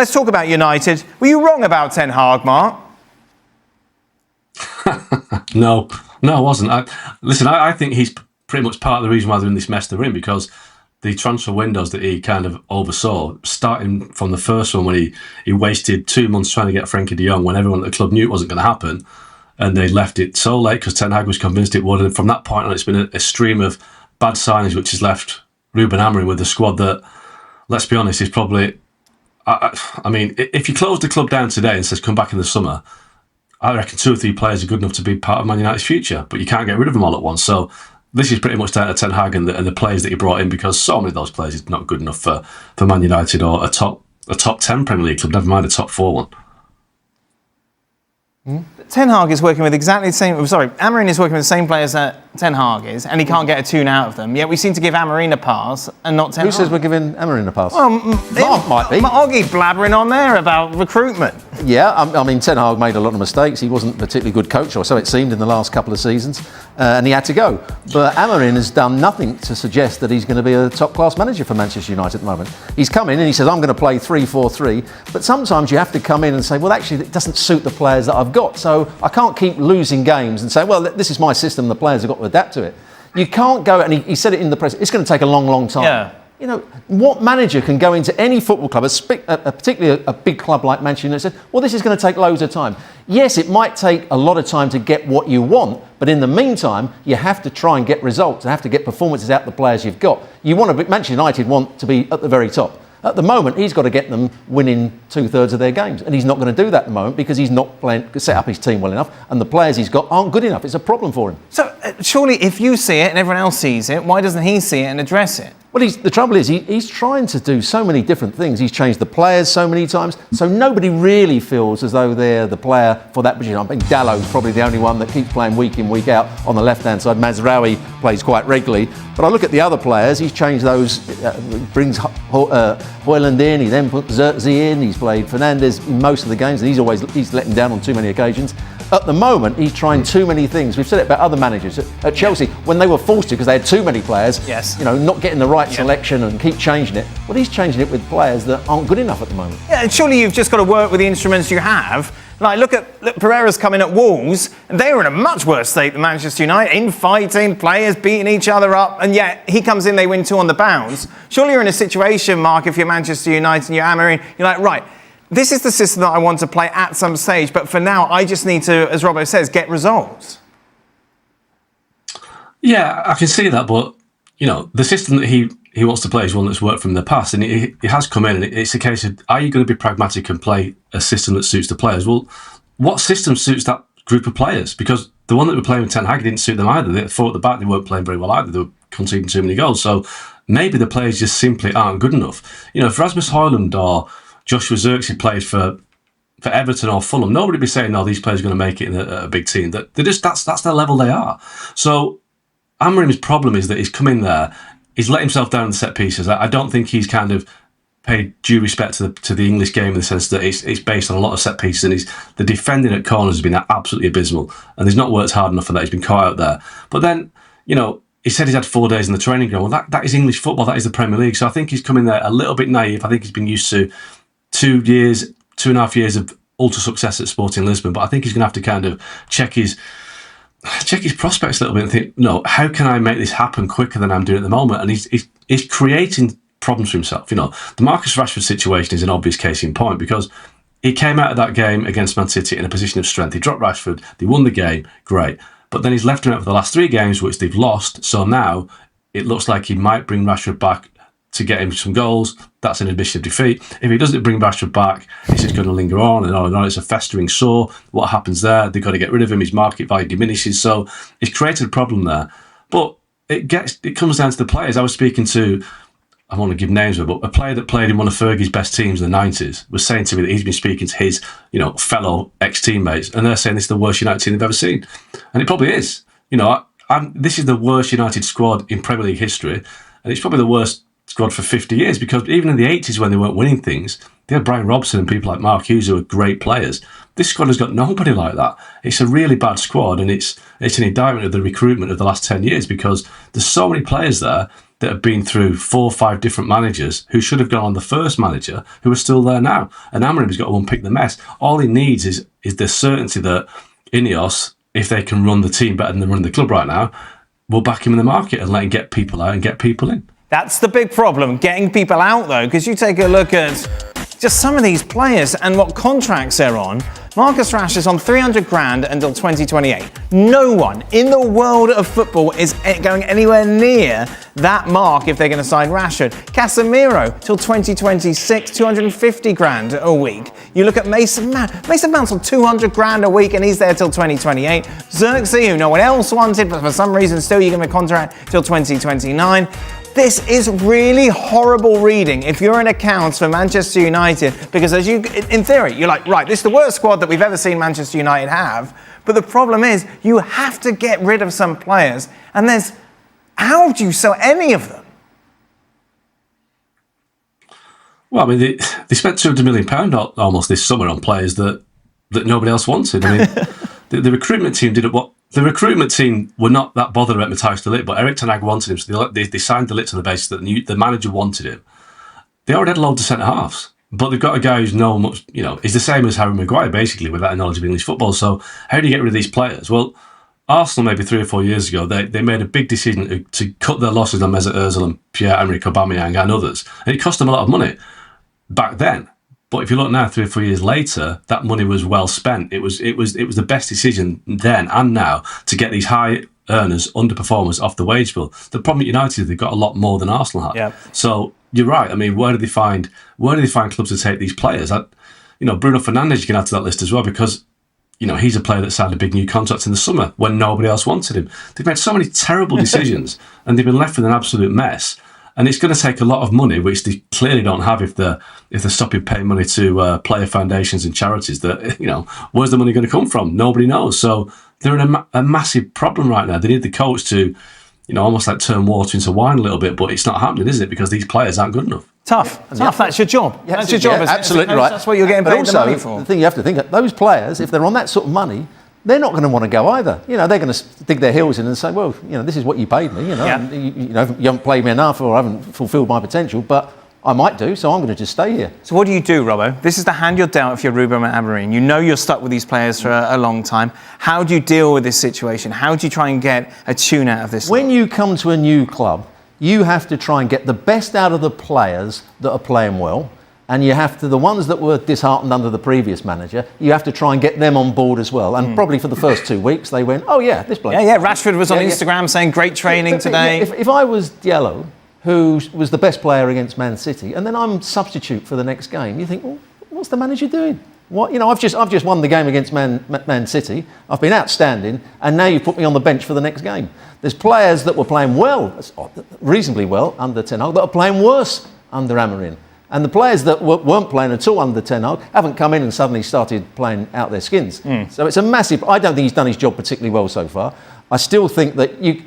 Let's talk about United. Were you wrong about Tenhag, Mark? No, I wasn't. I think he's pretty much part of the reason why they're in this mess they're in, because the transfer windows that he kind of oversaw, starting from the first one when he wasted 2 months trying to get Frenkie de Jong when everyone at the club knew it wasn't going to happen, and they left it so late because Tenhag was convinced it would, and from that point on it's been a stream of bad signings which has left Ruben Amorim with a squad that, let's be honest, is probably... I mean, if you close the club down today and says come back in the summer, I reckon 2 or 3 players are good enough to be part of Man United's future, but you can't get rid of them all at once. So this is pretty much down to Ten Hag and the players that he brought in, because so many of those players is not good enough for Man United or a top 10 Premier League club, never mind a top 4 one. Ten Hag is working with exactly the same... Amorim is working with the same players that Ten Hag is, and he can't get a tune out of them. Yet we seem to give Amorim a pass and not Ten Hag. Who says we're giving Amorim a pass? Well, Mark might be. Oggy blabbering on there about recruitment. Yeah, I mean, Ten Hag made a lot of mistakes. He wasn't a particularly good coach, or so it seemed, in the last couple of seasons, and he had to go. But Amorim has done nothing to suggest that he's going to be a top-class manager for Manchester United at the moment. He's come in and he says, I'm going to play 3-4-3, but sometimes you have to come in and say, well, actually, it doesn't suit the players that I've got, so I can't keep losing games and say, well, this is my system, the players have got to adapt to it. You can't go, and he said it in the press, it's going to take a long, long time. Yeah. You know, what manager can go into any football club, particularly a big club like Manchester United, and say, well, this is going to take loads of time. Yes, it might take a lot of time to get what you want, but in the meantime, you have to try and get results and have to get performances out of the players you've got. Manchester United want to be at the very top. At the moment, he's got to get them winning 2/3 of their games, and he's not going to do that at the moment because he's not set up his team well enough, and the players he's got aren't good enough. It's a problem for him. So surely, if you see it and everyone else sees it, why doesn't he see it and address it? Well, the trouble is, he's trying to do so many different things. He's changed the players so many times, so nobody really feels as though they're the player for that position. I think Dallow's probably the only one that keeps playing week in, week out on the left-hand side. Mazraoui plays quite regularly. But I look at the other players, he's changed those, brings Højlund in, he then put Xerxes in, he's played Fernandes in most of the games, and he's let him down on too many occasions. At the moment, he's trying too many things. We've said it about other managers. At Chelsea, when they were forced to, because they had too many players, not getting the right selection and keep changing it. Well, he's changing it with players that aren't good enough at the moment. Yeah, and surely you've just got to work with the instruments you have. Like, look, Pereira's coming at Wolves, and they were in a much worse state than Manchester United, infighting, players beating each other up, and yet he comes in, they win 2 on the bounce. Surely you're in a situation, Mark, if you're Manchester United and you're Amorim, you're like, right, this is the system that I want to play at some stage, but for now, I just need to, as Robbo says, get results. Yeah, I can see that, but, you know, the system that he wants to play is one that's worked from the past, and he has come in, and it's a case of, are you going to be pragmatic and play a system that suits the players? Well, what system suits that group of players? Because the one that were playing with Ten Hag didn't suit them either. They thought at the back they weren't playing very well either. They were conceding too many goals. So maybe the players just simply aren't good enough. You know, if Rasmus Højlund or Joshua Xerxes played for Everton or Fulham, nobody would be saying, no, these players are going to make it in a big team. That's their level they are. So Amorim's problem is that he's come in there, he's let himself down in the set pieces. I don't think he's kind of paid due respect to the English game in the sense that it's based on a lot of set pieces, and the defending at corners has been absolutely abysmal, and he's not worked hard enough for that. He's been caught out there. But then, you know, he said he's had 4 days in the training ground. Well, that is English football. That is the Premier League. So I think he's come in there a little bit naive. I think he's been used to 2.5 years of ultra success at Sporting Lisbon, but I think he's going to have to kind of check his prospects a little bit and think, no, how can I make this happen quicker than I'm doing at the moment? And he's creating problems for himself. You know, the Marcus Rashford situation is an obvious case in point, because he came out of that game against Man City in a position of strength. He dropped Rashford, they won the game, great. But then he's left him out for the last 3 games, which they've lost. So now it looks like he might bring Rashford back to get him some goals. That's an admission of defeat. If he doesn't bring Rashford back, it's just going to linger on and on and on. It's a festering sore. What happens there? They've got to get rid of him. His market value diminishes. So it's created a problem there. But it comes down to the players. I was speaking to, I won't give names, but a player that played in one of Fergie's best teams in the 90s was saying to me that he's been speaking to his, fellow ex-teammates, and they're saying this is the worst United team they've ever seen. And it probably is. This is the worst United squad in Premier League history, and it's probably the worst squad for 50 years, because even in the 80s when they weren't winning things, they had Brian Robson and people like Mark Hughes who were great players. This squad has got nobody like that. It's a really bad squad, and it's an indictment of the recruitment of the last 10 years, because there's so many players there that have been through 4 or 5 different managers who should have gone on the first manager who are still there now. And Amorim's got to unpick the mess. All he needs is the certainty that Ineos, if they can run the team better than they run the club right now, will back him in the market and let him get people out and get people in. That's the big problem, getting people out though, because you take a look at just some of these players and what contracts they're on. Marcus Rashford's on 300 grand until 2028. No one in the world of football is going anywhere near that mark if they're going to sign Rashford. Casemiro till 2026, 250 grand a week. You look at Mason Mount. Mason Mount's on 200 grand a week and he's there till 2028. Xerxes, who no one else wanted, but for some reason still you give him a contract till 2029. This is really horrible reading if you're in accounts for Manchester United, because as you, in theory, you're like, right, this is the worst squad that we've ever seen Manchester United have. But the problem is you have to get rid of some players, and how do you sell any of them? Well, I mean, they spent £200 million almost this summer on players that nobody else wanted. I mean, the recruitment team did what. The recruitment team were not that bothered about Matthijs de Ligt, but Erik Tenhag wanted him, so they signed de Ligt on the basis that the manager wanted him. They already had loads of centre-halves, but they've got a guy who's no much, is the same as Harry Maguire, basically, without a knowledge of English football. So how do you get rid of these players? Well, Arsenal, maybe 3 or 4 years ago, they made a big decision to cut their losses on Mesut Ozil and Pierre-Emerick Aubameyang and others, and it cost them a lot of money back then. But if you look now, 3 or 4 years later, that money was well spent. It was the best decision then and now to get these high earners, underperformers off the wage bill. The problem at United is they've got a lot more than Arsenal had. Yep. So you're right. I mean, where do they find clubs to take these players? Bruno Fernandes you can add to that list as well, because he's a player that signed a big new contract in the summer when nobody else wanted him. They've made so many terrible decisions and they've been left with an absolute mess. And it's going to take a lot of money, which they clearly don't have if they're stopping paying money to player foundations and charities. That where's the money going to come from? Nobody knows. So they're in a massive problem right now. They need the coach to, almost like turn water into wine a little bit, but it's not happening, is it? Because these players aren't good enough. Tough. That's your job. Yeah, that's your job. Absolutely right. That's what you're getting paid the money for. The thing you have to think of, those players, if they're on that sort of money, they're not going to want to go either. They're going to dig their heels in and say, well, this is what you paid me. Yeah. You haven't played me enough or I haven't fulfilled my potential, but I might do, so I'm going to just stay here. So what do you do, Robbo? This is the hand you're dealt if you're Ruben Amorim. You know you're stuck with these players for a long time. How do you deal with this situation? How do you try and get a tune out of this? When you come to a new club, you have to try and get the best out of the players that are playing well. And you have to, the ones that were disheartened under the previous manager, you have to try and get them on board as well. And probably for the first 2 weeks, they went, oh yeah, this bloke. Yeah, Rashford was on Instagram saying great training today. If I was Diallo, who was the best player against Man City, and then I'm substitute for the next game, you think, well, what's the manager doing? What, I've just won the game against Man City. I've been outstanding, and now you put me on the bench for the next game. There's players that were playing well, reasonably well under Tenhag, that are playing worse under Amorim. And the players that weren't playing at all under Tenhag haven't come in and suddenly started playing out their skins. So it's a massive. I don't think he's done his job particularly well so far. I still think that it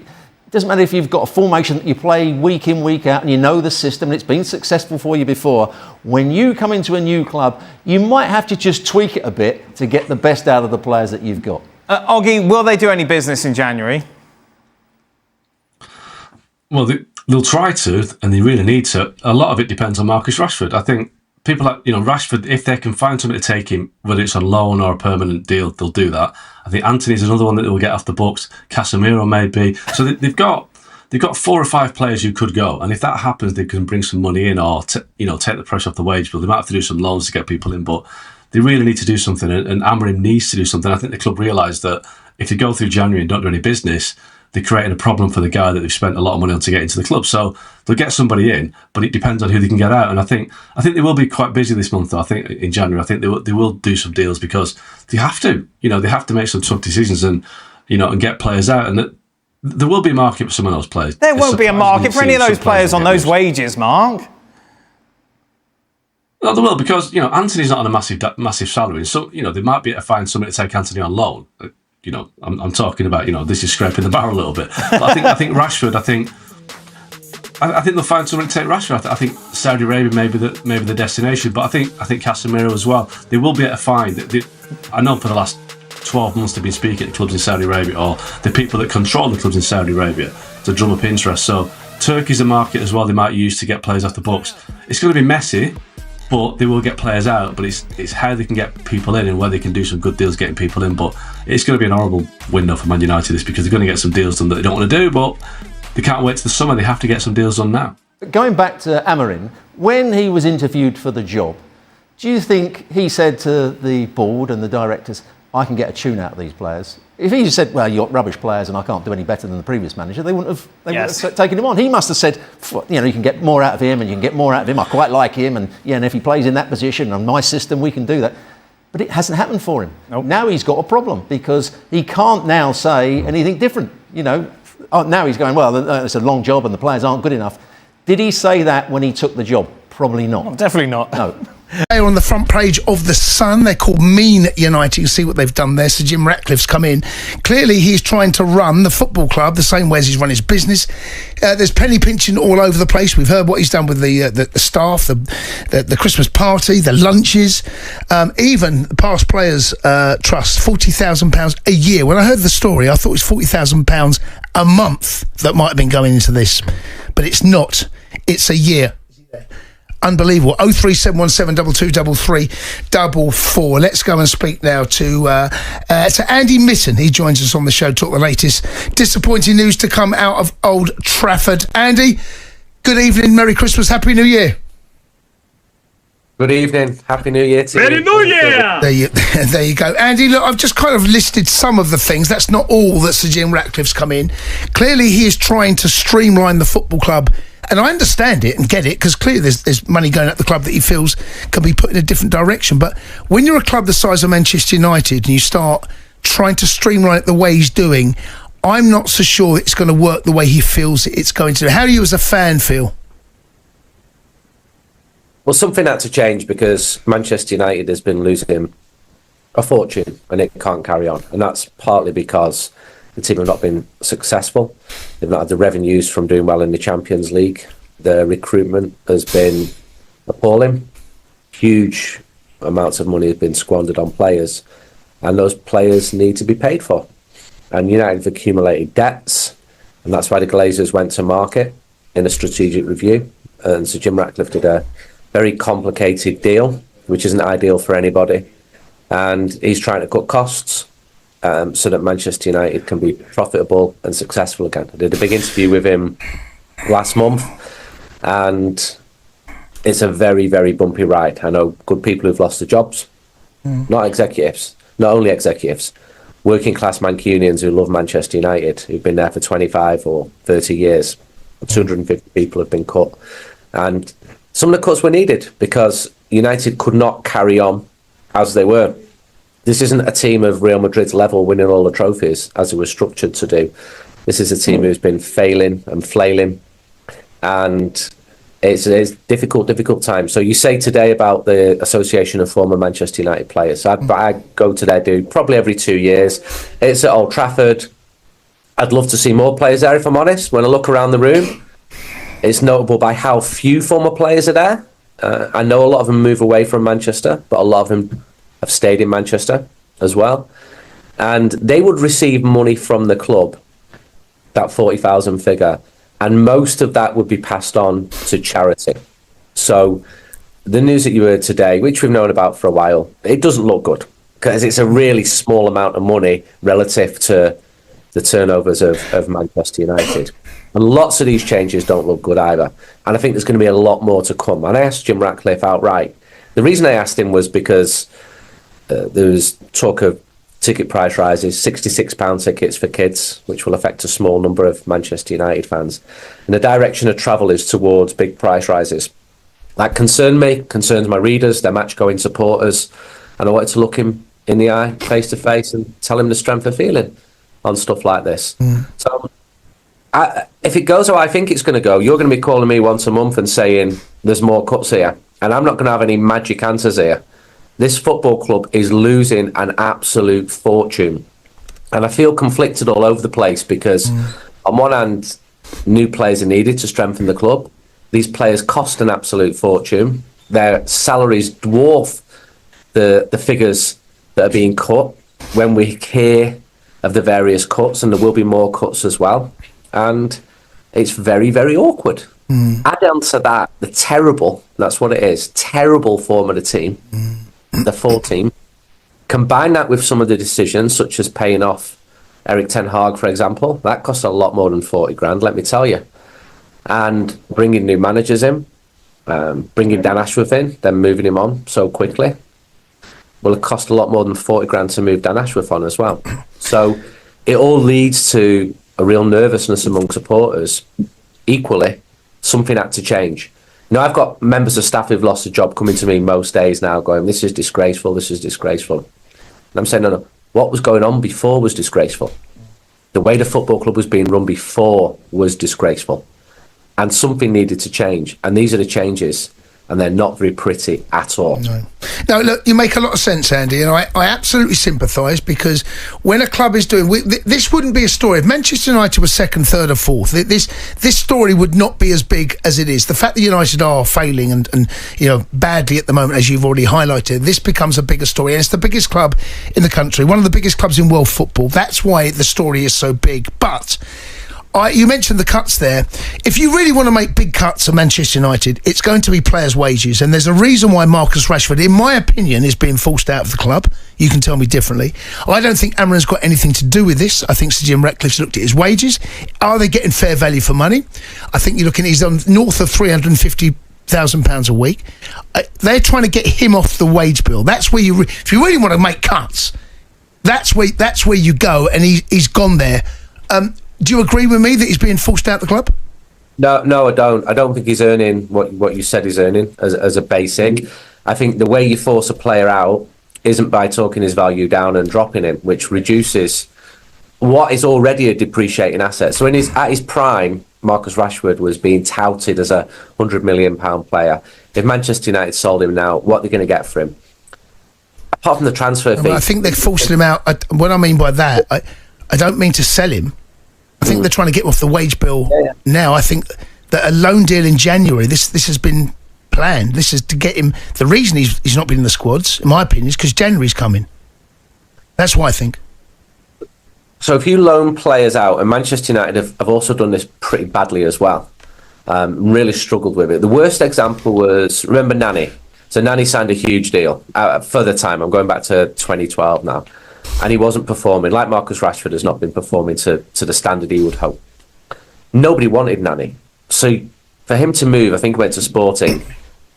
doesn't matter if you've got a formation that you play week in, week out, and you know the system and it's been successful for you before. When you come into a new club, you might have to just tweak it a bit to get the best out of the players that you've got. Oggy, will they do any business in January? Well, they'll try to, and they really need to. A lot of it depends on Marcus Rashford. I think people like, Rashford, if they can find somebody to take him, whether it's on loan or a permanent deal, they'll do that. I think Anthony's another one that will get off the books. Casemiro maybe. So they've got 4 or 5 players who could go, and if that happens, they can bring some money in or take the pressure off the wage bill. They might have to do some loans to get people in, but they really need to do something, and Amorim needs to do something. I think the club realise that if they go through January and don't do any business, they're creating a problem for the guy that they've spent a lot of money on to get into the club. So they'll get somebody in, but it depends on who they can get out. And I think they will be quite busy this month, though. I think in January, I think they will do some deals because they have to. They have to make some tough decisions and get players out. And there will be a market for some of those players. There won't be a market for any of those players on those wages, Mark. No, there will, because Anthony's not on a massive salary. So they might be able to find somebody to take Anthony on loan. I'm talking about, this is scraping the barrel a little bit. But I think Rashford, I think they'll find someone to take Rashford. I think Saudi Arabia may be the destination, but I think Casemiro as well. They will be able to find. I know for the last 12 months they've been speaking to clubs in Saudi Arabia, or the people that control the clubs in Saudi Arabia, to drum up interest. So Turkey's a market as well they might use to get players off the books. It's going to be messy, but they will get players out. But it's how they can get people in and where they can do some good deals getting people in. But it's going to be an horrible window for Man United, this, because they're going to get some deals done that they don't want to do, but they can't wait to the summer. They have to get some deals done now. Going back to Amorim, when he was interviewed for the job, do you think he said to the board and the directors, I can get a tune out of these players? If he just said, well, you're rubbish players and I can't do any better than the previous manager, they wouldn't have taken him on. He must have said, you can get more out of him and you can get more out of him. I quite like him, and and if he plays in that position on my system, we can do that. But it hasn't happened for him. Nope. Now he's got a problem because he can't now say anything different. Now he's going, well, it's a long job and the players aren't good enough. Did he say that when he took the job? Probably not. Oh, definitely not. No. They're on the front page of The Sun. They're called Mean United. You can see what they've done there. Sir Jim Ratcliffe's come in. Clearly, he's trying to run the football club the same way as he's run his business. There's penny pinching all over the place. We've heard what he's done with the staff, the Christmas party, the lunches, even the Past Players Trust, £40,000 a year. When I heard the story, I thought it was £40,000 a month that might have been going into this, but it's not. It's a year. Unbelievable. 03717223344. Let's go and speak now to Andy Mitten. He joins us on the show, talk the latest disappointing news to come out of Old Trafford. Andy, good evening, Merry Christmas, Happy New Year. Good evening, Happy New Year to you. Merry New Year! There you go. Andy, look, I've just kind of listed some of the things. That's not all that Sir Jim Ratcliffe's come in. Clearly, he is trying to streamline the football club. And I understand it and get it, because clearly there's money going at the club that he feels can be put in a different direction. But when you're a club the size of Manchester United and you start trying to streamline it the way he's doing, I'm not so sure it's going to work the way he feels it's going to. How do you as a fan feel? Well, something had to change because Manchester United has been losing a fortune and it can't carry on. And that's partly because the team have not been successful. They've not had the revenues from doing well in the Champions League. The recruitment has been appalling. Huge amounts of money have been squandered on players, and those players need to be paid for. And United have accumulated debts, and that's why the Glazers went to market in a strategic review. And so Jim Ratcliffe did a very complicated deal, which isn't ideal for anybody. And he's trying to cut costs, so that Manchester United can be profitable and successful again. I did a big interview with him last month, and it's a very, very bumpy ride. I know good people who've lost their jobs, not executives, not only executives, working class Mancunians who love Manchester United, who've been there for 25 or 30 years. 250 people have been cut. And some of the cuts were needed because United could not carry on as they were. This isn't a team of Real Madrid's level winning all the trophies as it was structured to do. This is a team who's been failing and flailing, and it's a difficult time. So you say today about the Association of Former Manchester United Players. I go to their do probably every 2 years. It's at Old Trafford. I'd love to see more players there, if I'm honest. When I look around the room, it's notable by how few former players are there. I know a lot of them move away from Manchester, but a lot of them have stayed in Manchester as well, and they would receive money from the club, that 40,000 figure, and most of that would be passed on to charity. So the news that you heard today, which we've known about for a while, it doesn't look good because it's a really small amount of money relative to the turnovers of Manchester United. And lots of these changes don't look good either, and I think there's going to be a lot more to come. And I asked Jim Ratcliffe outright. The reason I asked him was because there was talk of ticket price rises, £66 tickets for kids, which will affect a small number of Manchester United fans. And the direction of travel is towards big price rises. That concerned me, concerns my readers, their match-going supporters, and I wanted to look him in the eye, face to face, and tell him the strength of feeling on stuff like this. So if it goes how I think it's going to go, you're going to be calling me once a month and saying there's more cuts here, and I'm not going to have any magic answers here. This football club is losing an absolute fortune. And I feel conflicted all over the place because on one hand, new players are needed to strengthen the club. These players cost an absolute fortune. Their salaries dwarf the figures that are being cut when we hear of the various cuts, and there will be more cuts as well. And it's very, very awkward. Add on to that the terrible, that's what it is, terrible form of the team, the full team. Combine that with some of the decisions, such as paying off Erik Tenhag, for example. That costs a lot more than 40 grand, let me tell you. And bringing new managers in, bringing Dan Ashworth in, then moving him on so quickly. Well, it cost a lot more than 40 grand to move Dan Ashworth on as well. So it all leads to a real nervousness among supporters. Equally, something had to change. Now, I've got members of staff who've lost a job coming to me most days now going, this is disgraceful, this is disgraceful. And I'm saying, no, what was going on before was disgraceful. The way the football club was being run before was disgraceful. And something needed to change. And these are the changes. And they're not very pretty at all. No, look, you make a lot of sense, Andy, and I absolutely sympathise, because when a club is doing... this wouldn't be a story. If Manchester United was second, third or fourth, this story would not be as big as it is. The fact that United are failing and badly at the moment, as you've already highlighted, this becomes a bigger story. And it's the biggest club in the country, one of the biggest clubs in world football. That's why the story is so big. But... you mentioned the cuts there. If you really want to make big cuts at Manchester United, it's going to be players' wages. And there's a reason why Marcus Rashford, in my opinion, is being forced out of the club. You can tell me differently. I don't think Amorim's got anything to do with this. I think Sir Jim Ratcliffe's looked at his wages. Are they getting fair value for money? I think you're looking, he's on north of £350,000 a week. They're trying to get him off the wage bill. That's where if you really want to make cuts, that's where you go, and he's gone there. Do you agree with me that he's being forced out of the club? No, I don't. I don't think he's earning what you said he's earning as a basic. I think the way you force a player out isn't by talking his value down and dropping him, which reduces what is already a depreciating asset. So at his prime, Marcus Rashford was being touted as a £100 million player. If Manchester United sold him now, what are they going to get for him? Apart from the transfer fee. I think they're forcing him out. What I mean by that, I don't mean to sell him. I think they're trying to get him off the wage bill now. I think that a loan deal in January, this has been planned. This is to get him. The reason he's not been in the squads, in my opinion, is because January's coming. That's why I think. So if you loan players out, and Manchester United have also done this pretty badly as well, really struggled with it. The worst example was, remember Nani? So Nani signed a huge deal for the time. I'm going back to 2012 now. And he wasn't performing, like Marcus Rashford has not been performing to the standard he would hope. Nobody wanted Nani. So for him to move, I think he went to Sporting,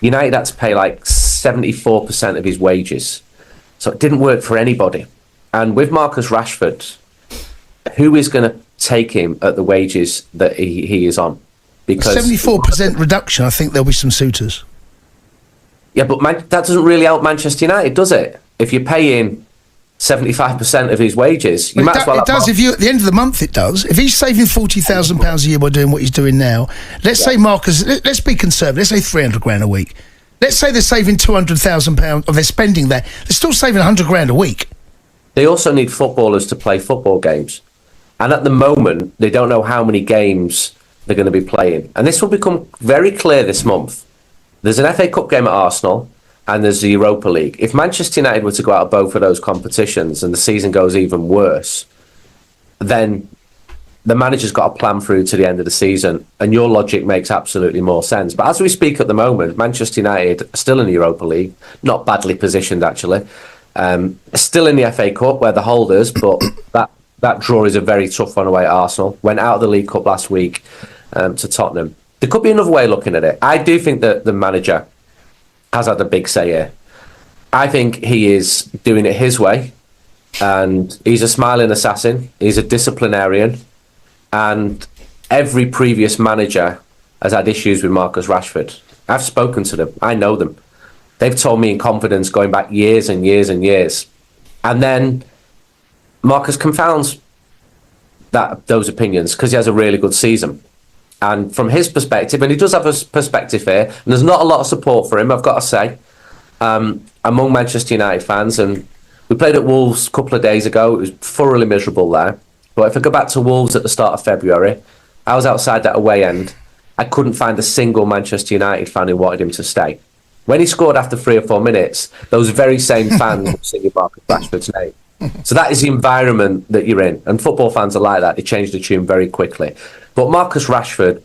United had to pay like 74% of his wages. So it didn't work for anybody. And with Marcus Rashford, who is going to take him at the wages that he is on? Because 74% reduction, I think there'll be some suitors. Yeah, but that doesn't really help Manchester United, does it? If you're paying 75% of his wages, you might as well. It does. If you at the end of the month, it does. If he's saving £40,000 a year by doing what he's doing now, let's say Marcus. Let's be conservative. Let's say 300 grand a week. Let's say they're saving £200,000, or they're spending that. They're still saving 100 grand a week. They also need footballers to play football games, and at the moment, they don't know how many games they're going to be playing. And this will become very clear this month. There's an FA Cup game at Arsenal. And there's the Europa League. If Manchester United were to go out of both of those competitions and the season goes even worse, then the manager's got a plan through to the end of the season, and your logic makes absolutely more sense. But as we speak at the moment, Manchester United are still in the Europa League, not badly positioned actually, still in the FA Cup where the holders, but that draw is a very tough one away at Arsenal. Went out of the League Cup last week to Tottenham. There could be another way of looking at it. I do think that the manager has had a big say here. I think he is doing it his way, and he's a smiling assassin. He's a disciplinarian, and every previous manager has had issues with Marcus Rashford. I've spoken to them. I know them. They've told me in confidence going back years and years and years. And then Marcus confounds those opinions because he has a really good season. And from his perspective, and he does have a perspective here, and there's not a lot of support for him, I've got to say, among Manchester United fans. And we played at Wolves a couple of days ago. It was thoroughly miserable there. But if I go back to Wolves at the start of February, I was outside that away end. I couldn't find a single Manchester United fan who wanted him to stay. When he scored after 3 or 4 minutes, those very same fans were singing Marcus Rashford's name. So that is the environment that you're in. And football fans are like that. They change the tune very quickly. But Marcus Rashford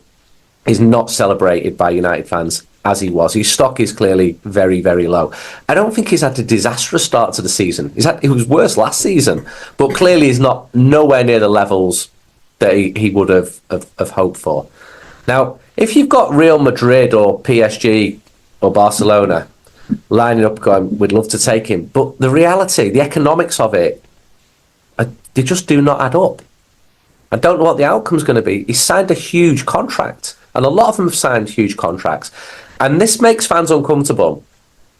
is not celebrated by United fans as he was. His stock is clearly very, very low. I don't think he's had a disastrous start to the season. It was worse last season, but clearly he's not nowhere near the levels that he would have hoped for. Now, if you've got Real Madrid or PSG or Barcelona lining up going, we'd love to take him, but the reality, the economics of it, they just do not add up. I don't know what the outcome's going to be. He signed a huge contract, and a lot of them have signed huge contracts. And this makes fans uncomfortable.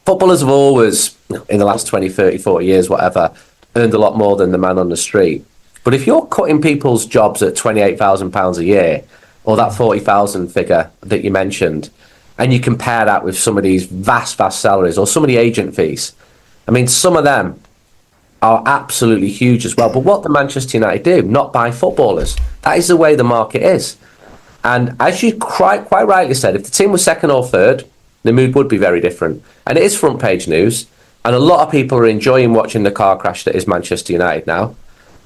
Footballers have always, in the last 20, 30, 40 years, whatever, earned a lot more than the man on the street. But if you're cutting people's jobs at £28,000 a year, or that 40,000 figure that you mentioned, and you compare that with some of these vast, vast salaries, or some of the agent fees, I mean, some of them are absolutely huge as well. But what do Manchester United do? Not buy footballers. That is the way the market is. And as you quite rightly said, if the team was second or third, the mood would be very different. And it is front page news. And a lot of people are enjoying watching the car crash that is Manchester United now.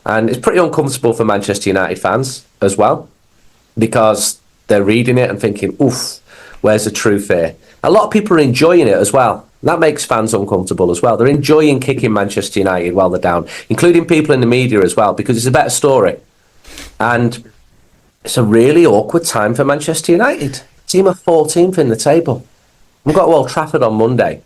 And it's pretty uncomfortable for Manchester United fans as well, because they're reading it and thinking, oof, where's the truth here? A lot of people are enjoying it as well. That makes fans uncomfortable as well. They're enjoying kicking Manchester United while they're down, including people in the media as well, because it's a better story. And it's a really awkward time for Manchester United. Team are 14th in the table. We've got Old Trafford on Monday.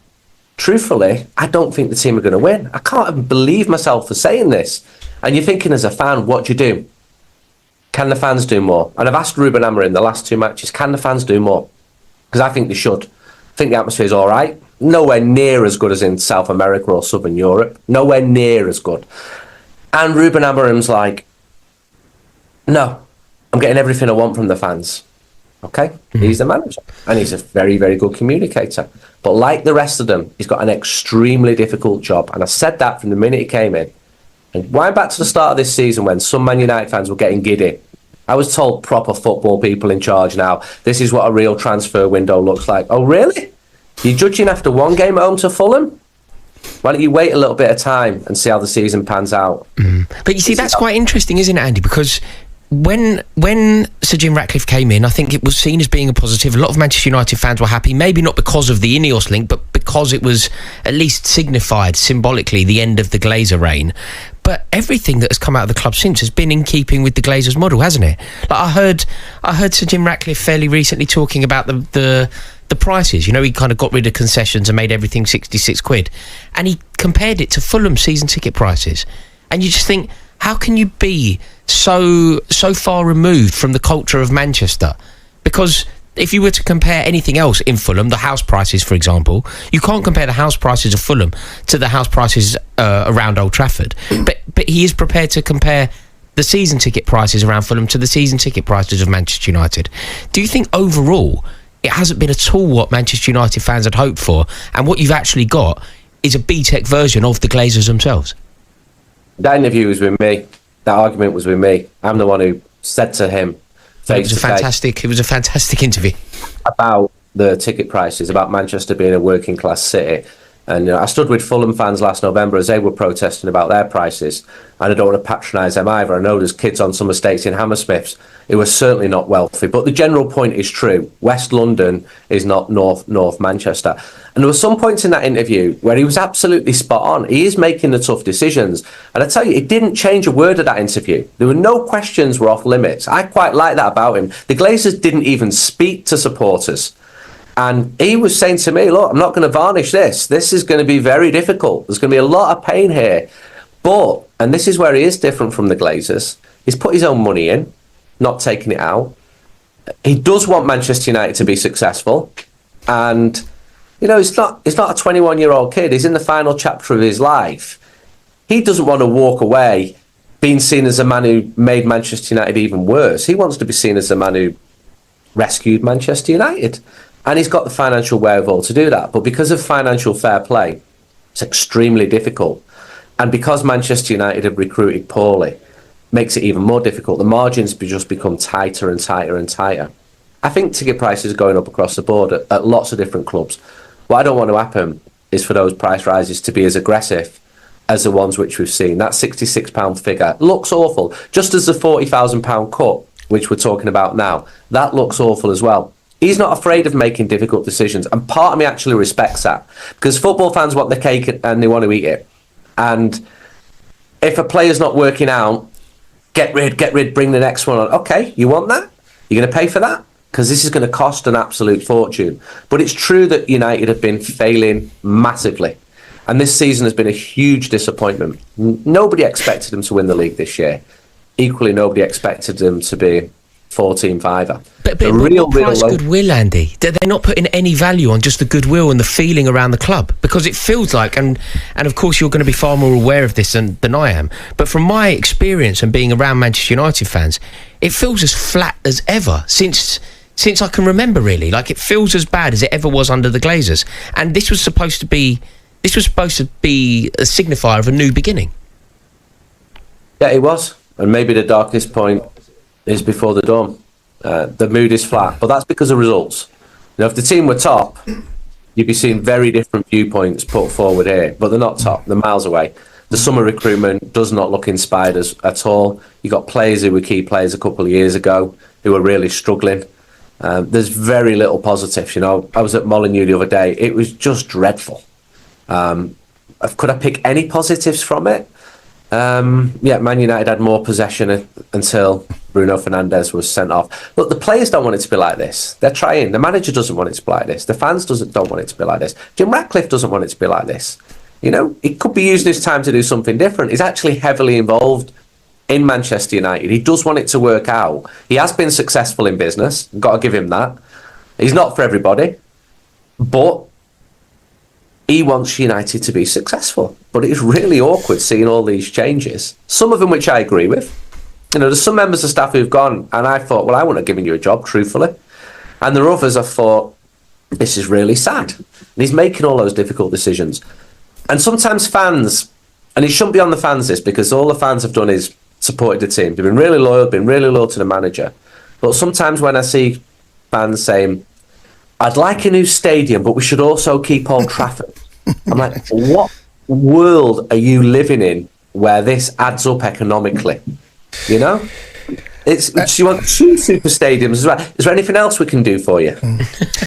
Truthfully, I don't think the team are going to win. I can't even believe myself for saying this. And you're thinking as a fan, what do you do? Can the fans do more? And I've asked Ruben Amorim the last two matches, can the fans do more? Because I think they should. I think the atmosphere is all right. Nowhere near as good as in South America or Southern Europe. Nowhere near as good. And Ruben Amorim's like, no, I'm getting everything I want from the fans. Okay? Mm-hmm. He's the manager. And he's a very, very good communicator. But like the rest of them, he's got an extremely difficult job. And I said that from the minute he came in. And wind back to the start of this season when some Man United fans were getting giddy. I was told proper football people in charge now, this is what a real transfer window looks like. Oh, really? You're judging after one game at home to Fulham? Why don't you wait a little bit of time and see how the season pans out? But you see, that's quite interesting, isn't it, Andy? Because when Sir Jim Ratcliffe came in, I think it was seen as being a positive. A lot of Manchester United fans were happy, maybe not because of the Ineos link, but because it was at least signified symbolically the end of the Glazer reign. But everything that has come out of the club since has been in keeping with the Glazers model, hasn't it? Like I heard Sir Jim Ratcliffe fairly recently talking about the prices. You know, he kind of got rid of concessions and made everything 66 quid. And he compared it to Fulham season ticket prices. And you just think, how can you be so far removed from the culture of Manchester? Because if you were to compare anything else in Fulham, the house prices, for example, you can't compare the house prices of Fulham to the house prices around Old Trafford. But he is prepared to compare the season ticket prices around Fulham to the season ticket prices of Manchester United. Do you think overall it hasn't been at all what Manchester United fans had hoped for, and what you've actually got is a B-Tech version of the Glazers themselves? That interview was with me. That argument was with me. I'm the one who said to him, it was a fantastic interview about the ticket prices, about Manchester being a working class city. And I stood with Fulham fans last November as they were protesting about their prices, and I don't want to patronise them either. I know there's kids on some estates in Hammersmiths who are certainly not wealthy, but the general point is true. West London is not North Manchester. And there were some points in that interview where he was absolutely spot on. He is making the tough decisions. And I tell you, it didn't change a word of that interview. There were no questions were off limits. I quite like that about him. The Glazers didn't even speak to supporters. And he was saying to me, look, I'm not going to varnish this. This is going to be very difficult. There's going to be a lot of pain here. But, and this is where he is different from the Glazers, he's put his own money in, not taking it out. He does want Manchester United to be successful. And, you know, he's not a 21-year-old kid. He's in the final chapter of his life. He doesn't want to walk away being seen as a man who made Manchester United even worse. He wants to be seen as the man who rescued Manchester United. And he's got the financial wherewithal to do that. But because of financial fair play, it's extremely difficult. And because Manchester United have recruited poorly, makes it even more difficult. The margins just become tighter and tighter and tighter. I think ticket prices are going up across the board at lots of different clubs. What I don't want to happen is for those price rises to be as aggressive as the ones which we've seen. That £66 figure looks awful, just as the £40,000 cut, which we're talking about now, that looks awful as well. He's not afraid of making difficult decisions, and part of me actually respects that, because football fans want the cake and they want to eat it. And if a player's not working out, get rid, bring the next one on. Okay, you want that? You're going to pay for that? Because this is going to cost an absolute fortune. But it's true that United have been failing massively. And this season has been a huge disappointment. Nobody expected them to win the league this year. Equally, nobody expected them to be 14-5er. But what price goodwill, Andy? They're not putting any value on just the goodwill and the feeling around the club, because it feels like, and of course you're going to be far more aware of this than I am, but from my experience and being around Manchester United fans, it feels as flat as ever since I can remember, really. Like, it feels as bad as it ever was under the Glazers. And this was supposed to be a signifier of a new beginning. Yeah, it was. And maybe the darkest point is before the dawn. The mood is flat, but that's because of results. Now, if the team were top, you'd be seeing very different viewpoints put forward here, but they're not top. They're miles away. The summer recruitment does not look inspired at all. You got players who were key players a couple of years ago who are really struggling. There's very little positives. You know, I was at Molineux the other day. It was just dreadful. Could I pick any positives from it? Yeah, Man United had more possession until Bruno Fernandes was sent off. Look, the players don't want it to be like this. They're trying. The manager doesn't want it to be like this. The fans don't want it to be like this. Jim Ratcliffe doesn't want it to be like this. You know, he could be using his time to do something different. He's actually heavily involved in Manchester United. He does want it to work out. He has been successful in business. Got to give him that. He's not for everybody, but he wants United to be successful. But it's really awkward seeing all these changes, some of them which I agree with. You know, there's some members of staff who've gone, and I thought, well, I wouldn't have given you a job, truthfully. And there are others I thought, this is really sad. And he's making all those difficult decisions. And sometimes fans, and it shouldn't be on the fans this, because all the fans have done is supported the team. They've been really loyal to the manager. But sometimes when I see fans saying, I'd like a new stadium, but we should also keep Old Trafford. I'm like, what world are you living in where this adds up economically? You know? You want 2 super stadiums as well. Is there anything else we can do for you?